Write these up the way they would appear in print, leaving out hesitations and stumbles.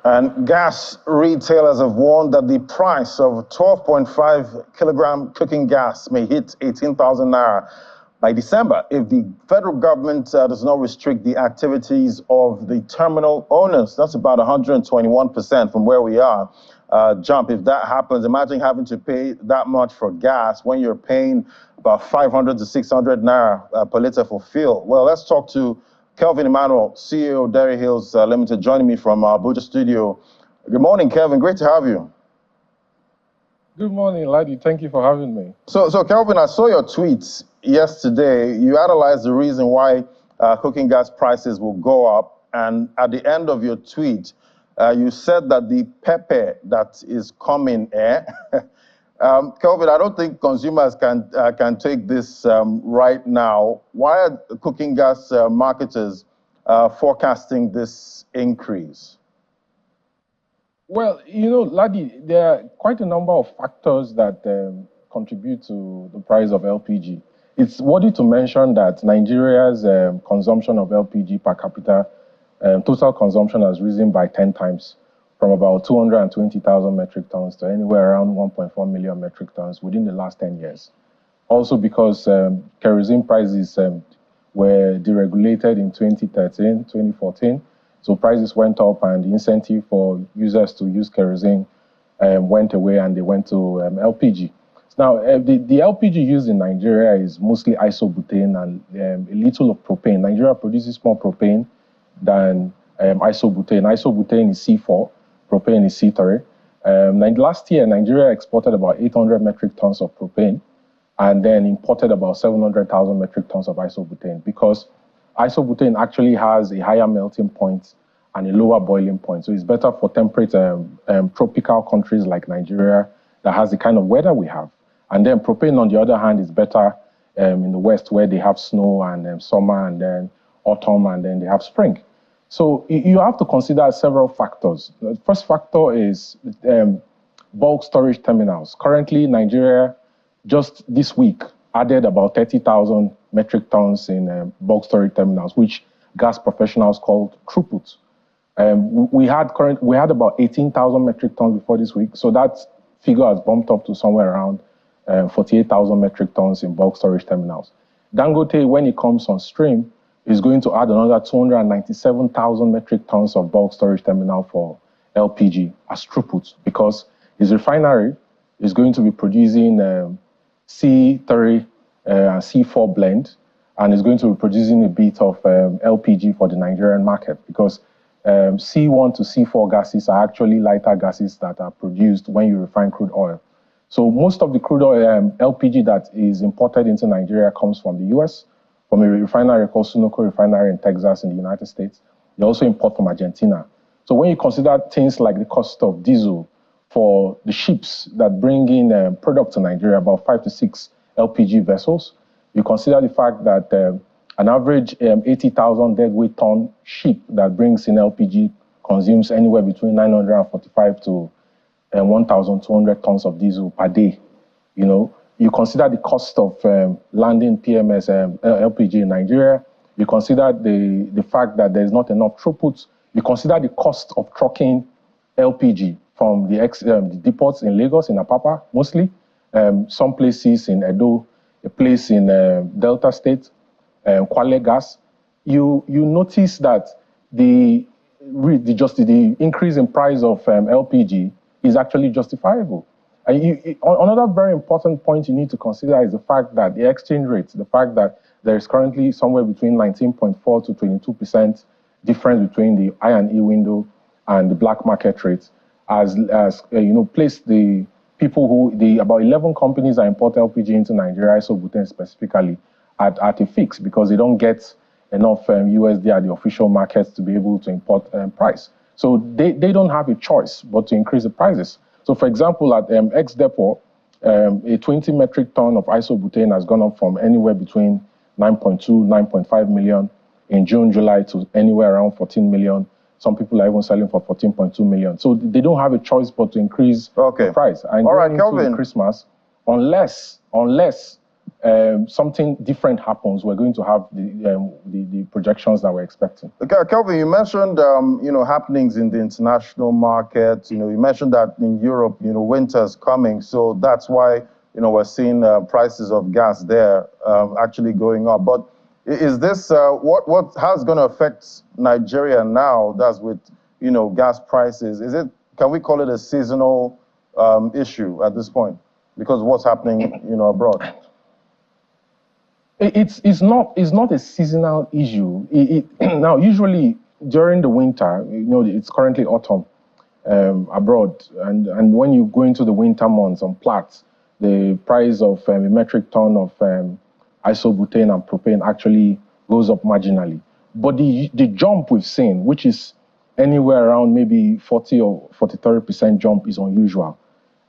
And gas retailers have warned that the price of 12.5 kilogram cooking gas may hit 18,000 naira by December if the federal government does not restrict the activities of the terminal owners. That's about 121% from where we are. Jump. If that happens, imagine having to pay that much for gas when you're paying about 500 to 600 naira per liter for fuel. Well, let's talk to Kelvin Emmanuel, CEO Dairy Hills Limited, joining me from our Abuja studio. Good morning, Kelvin. Great to have you. Good morning, Ladi. Thank you for having me. So Kelvin, I saw your tweets yesterday. You analyzed the reason why cooking gas prices will go up, and at the end of your tweet, you said that the pepper that is coming, Kelvin, I don't think consumers can take this right now. Why are cooking gas marketers forecasting this increase? Well, you know, Ladi, there are quite a number of factors that contribute to the price of LPG. It's worthy to mention that Nigeria's consumption of LPG per capita, total consumption has risen by 10 times, from about 220,000 metric tons to anywhere around 1.4 million metric tons within the last 10 years. Also because kerosene prices were deregulated in 2013, 2014, so prices went up and the incentive for users to use kerosene went away and they went to LPG. Now, the LPG used in Nigeria is mostly isobutane and a little of propane. Nigeria produces more propane than isobutane. Isobutane is C4, propane is C3. Last year, Nigeria exported about 800 metric tons of propane and then imported about 700,000 metric tons of isobutane because isobutane actually has a higher melting point and a lower boiling point. So it's better for temperate tropical countries like Nigeria that has the kind of weather we have. And then propane, on the other hand, is better in the West where they have snow and summer and then autumn and then they have spring. So you have to consider several factors. The first factor is bulk storage terminals. Currently, Nigeria, just this week, added about 30,000 metric tons in bulk storage terminals, which gas professionals call throughput. We had about 18,000 metric tons before this week, so that figure has bumped up to somewhere around 48,000 metric tons in bulk storage terminals. Dangote, when it comes on stream, is going to add another 297,000 metric tons of bulk storage terminal for LPG as throughput because his refinery is going to be producing C3 and C4 blend and is going to be producing a bit of LPG for the Nigerian market because C1 to C4 gases are actually lighter gases that are produced when you refine crude oil. So most of the crude oil LPG that is imported into Nigeria comes from the US, from a refinery called Sunoco Refinery in Texas in the United States. They also import from Argentina. So when you consider things like the cost of diesel for the ships that bring in product to Nigeria, about 5 to 6 LPG vessels, you consider the fact that an average 80,000 deadweight ton ship that brings in LPG consumes anywhere between 945 to 1,200 tons of diesel per day. You know, you consider the cost of landing PMS LPG in Nigeria. You consider the fact that there's not enough throughput. You consider the cost of trucking LPG from the depots in Lagos, in Apapa, mostly, some places in Edo, a place in Delta State, Kwale Gas. You notice that the increase in price of LPG is actually justifiable. Another very important point you need to consider is the fact that the exchange rate, the fact that there is currently somewhere between 19.4 to 22% difference between the I&E window and the black market rates, as placed the people about 11 companies that import LPG into Nigeria, isobutane specifically, at a fix because they don't get enough USD at the official markets to be able to import price. So they don't have a choice but to increase the prices. So for example, at ex-depot, a 20 metric ton of isobutane has gone up from anywhere between 9.2, 9.5 million in June, July to anywhere around 14 million. Some people are even selling for 14.2 million. So they don't have a choice but to increase the price. And all right, Kelvin. Christmas, unless something different happens, we're going to have the projections that we're expecting. Okay, Kelvin, you mentioned happenings in the international market. You mentioned that in Europe, winter's coming, so that's why we're seeing prices of gas there actually going up. But is this how's going to affect Nigeria now? That's with gas prices. Can we call it a seasonal issue at this point because of what's happening abroad? It's not a seasonal issue. Now, usually during the winter, it's currently autumn abroad, and when you go into the winter months on Platts, the price of a metric ton of isobutane and propane actually goes up marginally. But the jump we've seen, which is anywhere around maybe 40 or 30% jump, is unusual,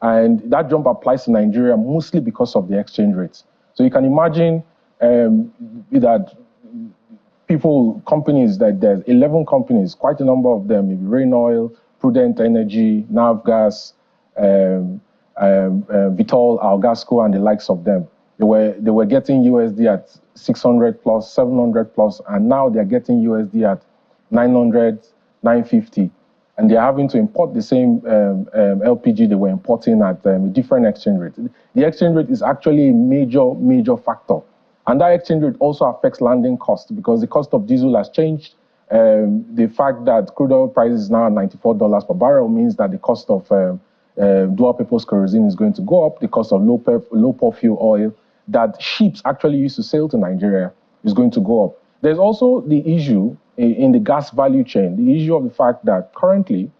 and that jump applies to Nigeria mostly because of the exchange rates. So you can imagine that companies, that there's 11 companies, quite a number of them, maybe Rain Oil, Prudent Energy, Navgas, Vitol, Algasco, and the likes of them. They were getting USD at 600 plus, 700 plus, and now they're getting USD at 900, 950. And they're having to import the same LPG they were importing at a different exchange rate. The exchange rate is actually a major factor. And that exchange rate also affects landing costs because the cost of diesel has changed. The fact that crude oil price is now at $94 per barrel means that the cost of dual-purpose kerosene is going to go up. The cost of low fuel oil that ships actually used to sail to Nigeria is going to go up. There's also the issue in the gas value chain, the issue of the fact that currently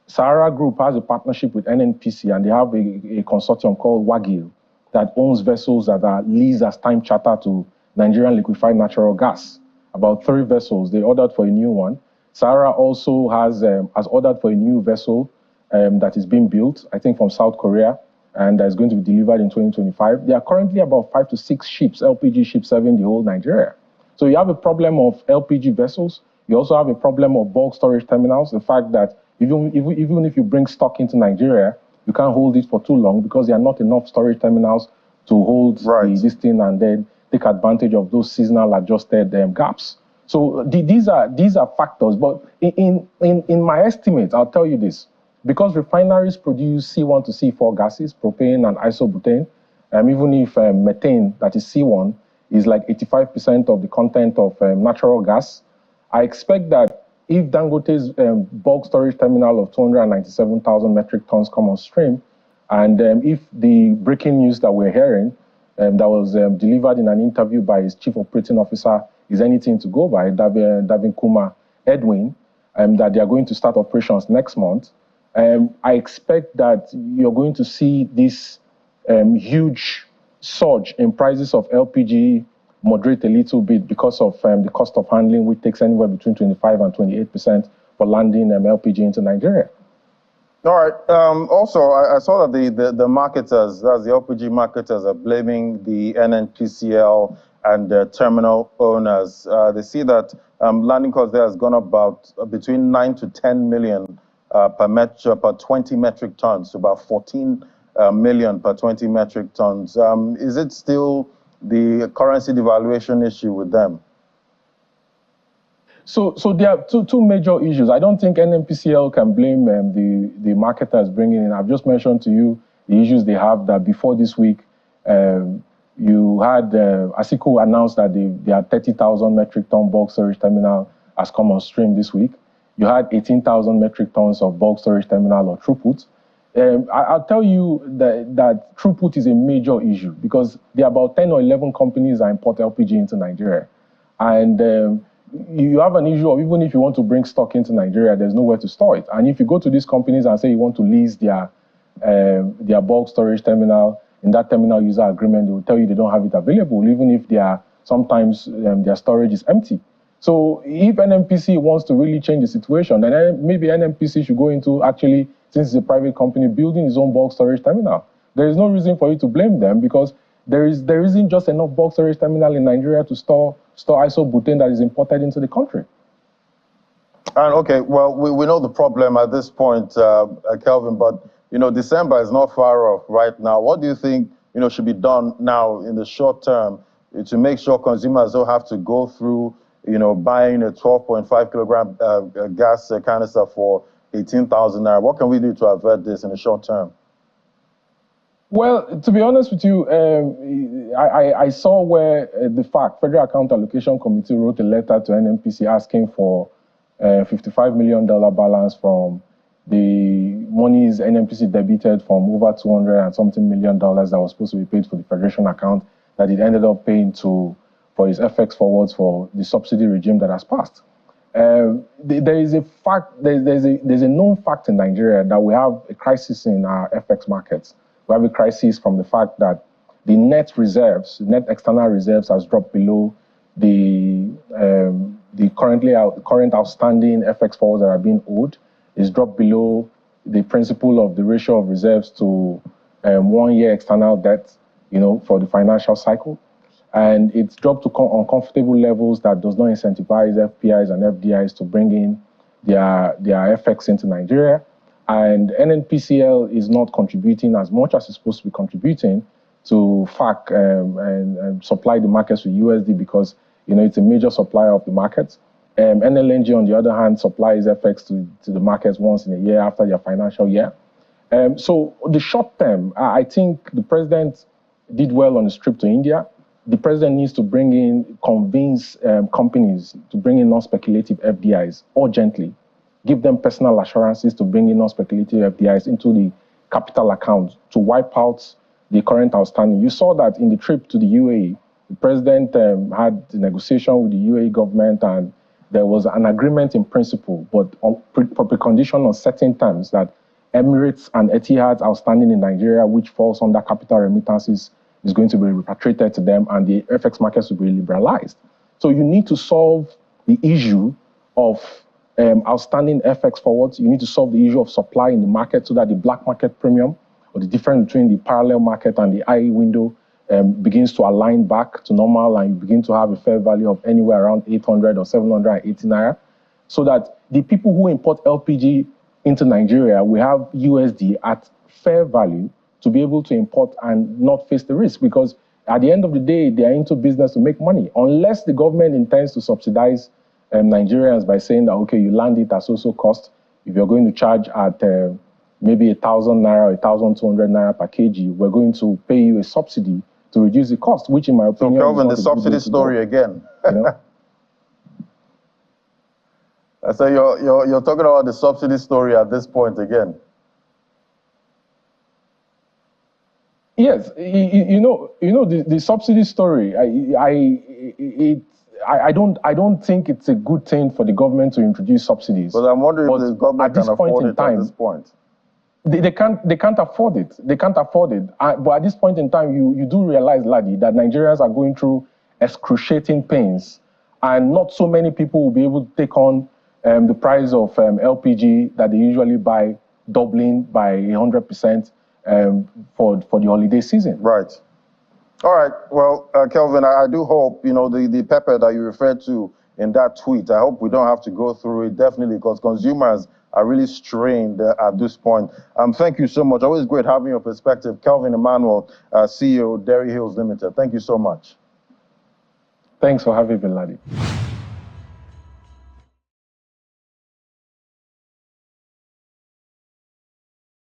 Sahara Group has a partnership with NNPC, and they have a consortium called WAGIL that owns vessels that are leased as time charter to Nigerian liquefied natural gas. About 3 vessels, they ordered for a new one. Sahara also has ordered for a new vessel that is being built, I think from South Korea, and that is going to be delivered in 2025. There are currently about 5 to 6 ships, LPG ships, serving the whole Nigeria. So you have a problem of LPG vessels. You also have a problem of bulk storage terminals. The fact that even if you bring stock into Nigeria, you can't hold it for too long because there are not enough storage terminals to hold this thing and then take advantage of those seasonal adjusted gaps. So these are factors. But in my estimate, I'll tell you this. Because refineries produce C1 to C4 gases, propane and isobutane, even if methane, that is C1, is like 85% of the content of natural gas, I expect that if Dangote's bulk storage terminal of 297,000 metric tons come on stream, and if the breaking news that we're hearing that was delivered in an interview by his chief operating officer is anything to go by, Davin Kumar Edwin, that they are going to start operations next month, I expect that you're going to see this huge surge in prices of LPG moderate a little bit because of the cost of handling, which takes anywhere between 25 and 28% for landing LPG into Nigeria. All right. Also, I saw that the marketers, that's the LPG marketers, are blaming the NNPCL and the terminal owners. They see that landing cost there has gone up about between 9 to 10 million per 20 metric tons, so about 14 million per 20 metric tons. Is it still the currency devaluation issue with them? So there are two major issues. I don't think NNPCL can blame the marketers bringing in. I've just mentioned to you the issues they have, that before this week, you had ASICO announced that their 30,000 metric ton bulk storage terminal has come on stream this week. You had 18,000 metric tons of bulk storage terminal or throughput. I'll tell you that throughput is a major issue because there are about 10 or 11 companies that import LPG into Nigeria. And you have an issue of, even if you want to bring stock into Nigeria, there's nowhere to store it. And if you go to these companies and say you want to lease their bulk storage terminal, in that terminal user agreement, they will tell you they don't have it available, even if sometimes their storage is empty. So if NNPC wants to really change the situation, then maybe NNPC should go into, actually, since it's a private company, building its own bulk storage terminal. There is no reason for you to blame them because there isn't just enough bulk storage terminal in Nigeria to store isobutane that is imported into the country. And okay, well, we know the problem at this point, Kelvin, but December is not far off right now. What do you think should be done now in the short term to make sure consumers don't have to go through, buying a 12.5 kilogram gas canister for 18,000 naira? What can we do to avert this in the short term? Well, to be honest with you, I saw where the Federal Account Allocation Committee wrote a letter to NNPC asking for $55 million balance from the monies NNPC debited from over 200 and something million dollars that was supposed to be paid for the Federation account that it ended up paying for its FX forwards for the subsidy regime that has passed. There is a fact, there's a known fact in Nigeria that we have a crisis in our FX markets. We have a crisis from the fact that the net external reserves has dropped below the current outstanding FX forwards that are being owed. Is dropped below the principle of the ratio of reserves to 1 year external debt, for the financial cycle. And it's dropped to uncomfortable levels that does not incentivize FPIs and FDIs to bring in their FX into Nigeria. And NNPCL is not contributing as much as it's supposed to be contributing to FAC and supply the markets with USD because, it's a major supplier of the markets. NLNG, on the other hand, supplies FX to the markets once in a year after their financial year. So the short term, I think the president did well on his trip to India. The president needs to convince companies to bring in non-speculative FDIs urgently. Give them personal assurances to bring in non-speculative FDIs into the capital account to wipe out the current outstanding. You saw that in the trip to the UAE. The president had the negotiation with the UAE government, and there was an agreement in principle, but on precondition on certain terms that Emirates and Etihad's outstanding in Nigeria, which falls under capital remittances, is going to be repatriated to them, and the FX markets will be liberalized. So you need to solve the issue of outstanding FX forwards. You need to solve the issue of supply in the market so that the black market premium or the difference between the parallel market and the IE window begins to align back to normal, and you begin to have a fair value of anywhere around 800 or 780 naira, so that the people who import LPG into Nigeria will have USD at fair value to be able to import and not face the risk, because at the end of the day, they are into business to make money. Unless the government intends to subsidize Nigerians by saying that, okay, you land it at so cost, if you're going to charge at maybe 1,000 naira or 1,200 naira per kg, we're going to pay you a subsidy to reduce the cost, which in my opinion... So, Kelvin, the subsidy story again. So you're talking about the subsidy story at this point again. Yes, the subsidy story. I don't think it's a good thing for the government to introduce subsidies. But I'm wondering if the government can afford it at this point. They can't afford it. They can't afford it. But at this point in time, you do realize, Ladi, that Nigerians are going through excruciating pains, and not so many people will be able to take on the price of LPG that they usually buy, doubling by 100% for the holiday season. Right. All right. Well, Kelvin, I do hope, the pepper that you referred to in that tweet, I hope we don't have to go through it, definitely, because consumers are really strained at this point. Thank you so much. Always great having your perspective. Kelvin Emmanuel, CEO, Dairy Hills Limited. Thank you so much. Thanks for having me, Ladi.